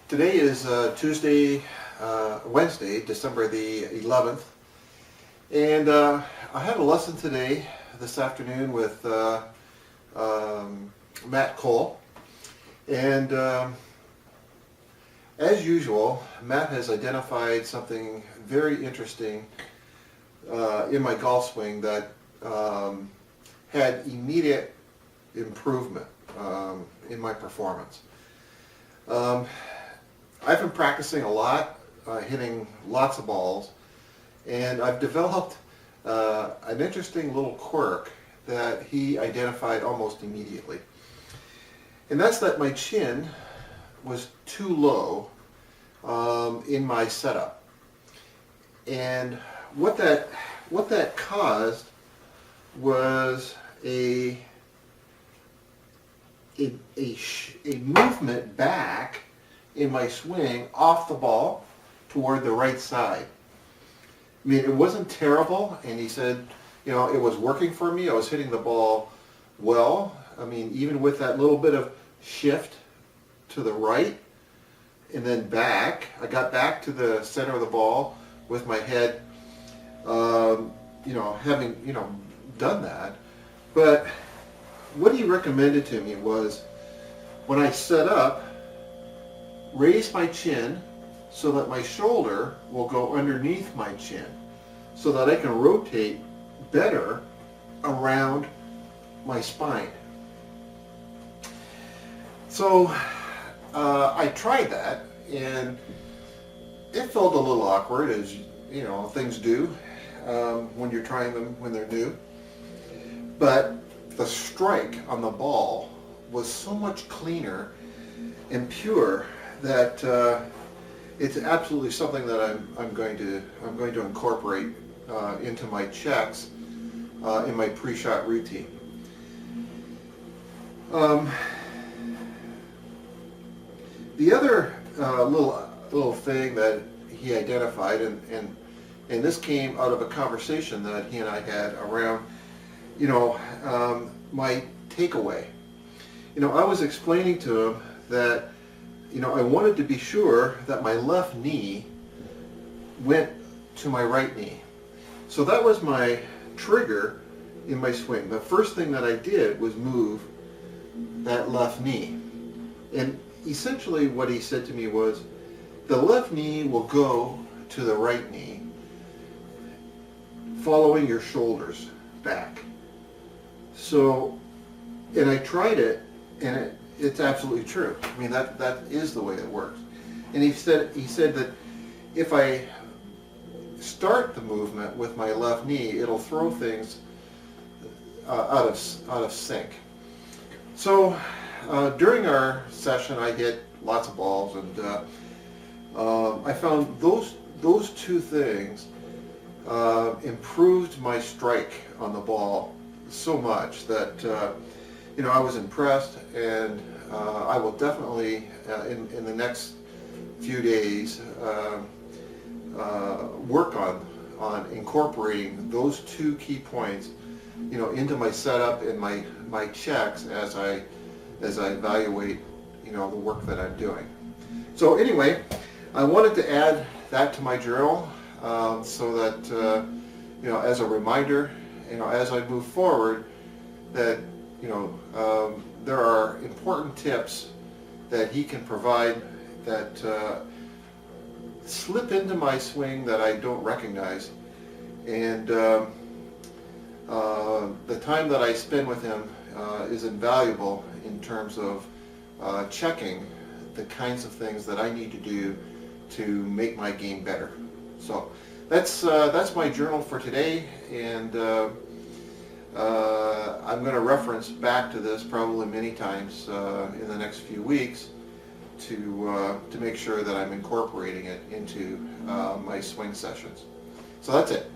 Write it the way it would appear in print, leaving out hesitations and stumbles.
Today is Wednesday, December the 11th, and I had a lesson today, this afternoon, with Matt Cole, and as usual, Matt has identified something very interesting in my golf swing that had immediate improvement in my performance. I've been practicing a lot, hitting lots of balls, and I've developed an interesting little quirk that he identified almost immediately. And that's that my chin was too low in my setup. And what that caused was a movement back in my swing off the ball toward the right side. I mean, it wasn't terrible, and he said, you know, it was working for me. I was hitting the ball well. I mean, even with that little bit of shift to the right and then back, I got back to the center of the ball with my head, having, done that. But what he recommended to me was, when I set up, raise my chin so that my shoulder will go underneath my chin, so that I can rotate better around my spine. So I tried that, and it felt a little awkward, as things do when you're trying them when they're new. But the strike on the ball was so much cleaner and pure that it's absolutely something that I'm going to incorporate into my checks in my pre-shot routine. The other little thing that he identified, and this came out of a conversation that he and I had around, my takeaway. I was explaining to him that, I wanted to be sure that my left knee went to my right knee. So that was my trigger in my swing. The first thing that I did was move that left knee. And essentially what he said to me was, the left knee will go to the right knee, following your shoulders back. So, and I tried it, and it's absolutely true. I mean, that is the way it works. And he said that if I start the movement with my left knee, it'll throw things out of sync. So during our session, I hit lots of balls, and I found those two things improved my strike on the ball so much that I was impressed, and I will definitely in the next few days work on incorporating those two key points into my setup and my checks as I evaluate the work that I'm doing. So anyway, I wanted to add that to my journal so that as a reminder, as I move forward, that there are important tips that he can provide that slip into my swing that I don't recognize, and the time that I spend with him is invaluable in terms of checking the kinds of things that I need to do to make my game better. So that's my journal for today, and I'm going to reference back to this probably many times in the next few weeks to make sure that I'm incorporating it into my swing sessions. So that's it.